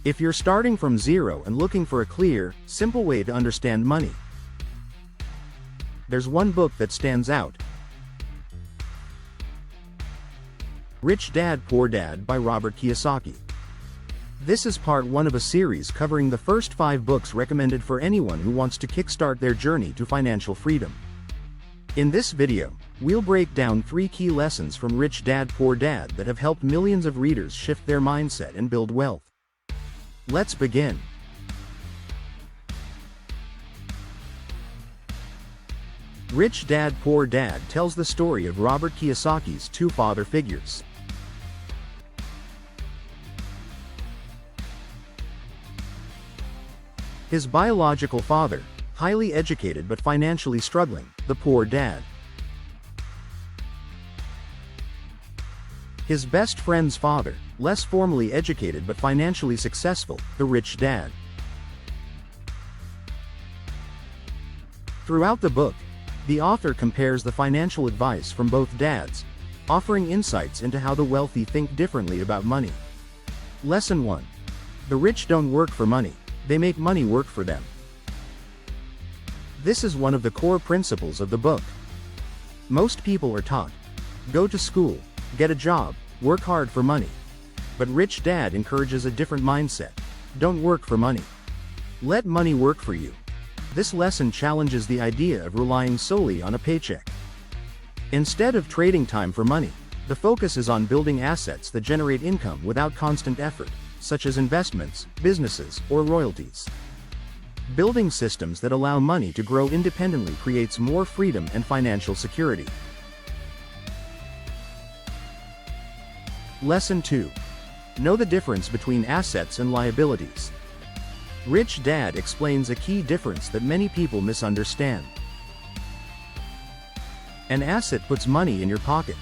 If you're starting from zero and looking for a clear, simple way to understand money, there's one book that stands out. Rich Dad, Poor Dad by Robert Kiyosaki. This is part 1 of a series covering the first 5 books recommended for anyone who wants to kickstart their journey to financial freedom. In this video, we'll break down 3 key lessons from Rich Dad, Poor Dad that have helped millions of readers shift their mindset and build wealth. Let's begin. Rich Dad, Poor Dad tells the story of Robert Kiyosaki's 2 father figures. His biological father, highly educated but financially struggling, the poor dad. His best friend's father, less formally educated but financially successful, the rich dad. Throughout the book, the author compares the financial advice from both dads, offering insights into how the wealthy think differently about money. Lesson 1. The rich don't work for money, they make money work for them. This is one of the core principles of the book. Most people are taught, go to school, get a job, work hard for money. But Rich Dad encourages a different mindset. Don't work for money. Let money work for you. This lesson challenges the idea of relying solely on a paycheck. Instead of trading time for money, the focus is on building assets that generate income without constant effort, such as investments, businesses, or royalties. Building systems that allow money to grow independently creates more freedom and financial security. Lesson 2. Know the difference between assets and liabilities. Rich Dad explains a key difference that many people misunderstand. An asset puts money in your pocket.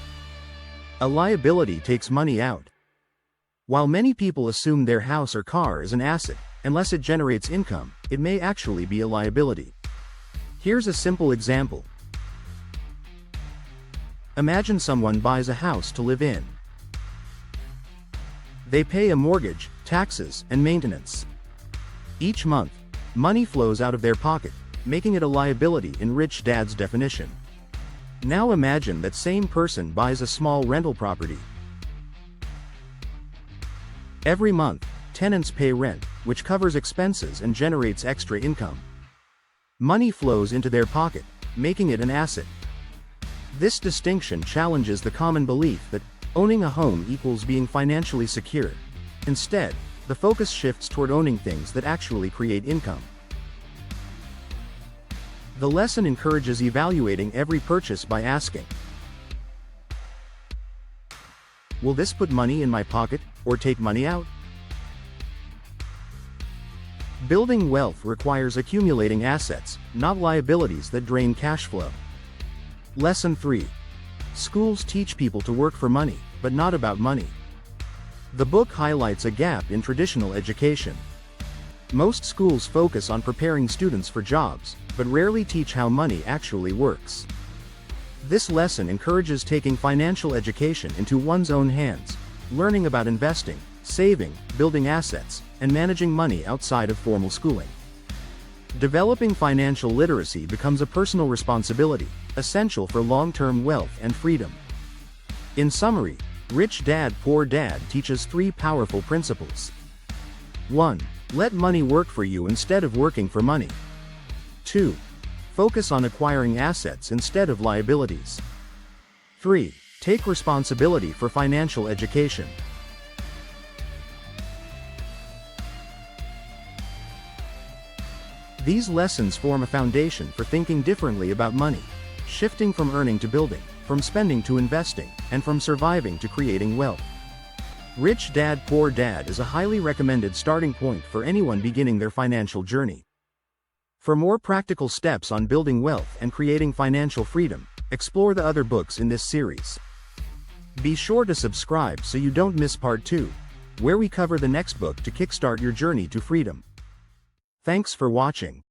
A liability takes money out. While many people assume their house or car is an asset, unless it generates income, it may actually be a liability. Here's a simple example. Imagine someone buys a house to live in. They pay a mortgage, taxes, and maintenance. Each month, money flows out of their pocket, making it a liability in Rich Dad's definition. Now imagine that same person buys a small rental property. Every month, tenants pay rent, which covers expenses and generates extra income. Money flows into their pocket, making it an asset. This distinction challenges the common belief that owning a home equals being financially secure. Instead, the focus shifts toward owning things that actually create income. The lesson encourages evaluating every purchase by asking, will this put money in my pocket, or take money out? Building wealth requires accumulating assets, not liabilities that drain cash flow. Lesson 3. Schools teach people to work for money, but not about money. The book highlights a gap in traditional education. Most schools focus on preparing students for jobs, but rarely teach how money actually works. This lesson encourages taking financial education into one's own hands, learning about investing, saving, building assets, and managing money outside of formal schooling. Developing financial literacy becomes a personal responsibility, essential for long-term wealth and freedom. In summary, Rich Dad, Poor Dad teaches 3 powerful principles. 1. Let money work for you instead of working for money. 2. Focus on acquiring assets instead of liabilities. 3. Take responsibility for financial education. These lessons form a foundation for thinking differently about money, shifting from earning to building, from spending to investing, and from surviving to creating wealth. Rich Dad, Poor Dad is a highly recommended starting point for anyone beginning their financial journey. For more practical steps on building wealth and creating financial freedom, explore the other books in this series. Be sure to subscribe so you don't miss part 2, where we cover the next book to kickstart your journey to freedom. Thanks for watching.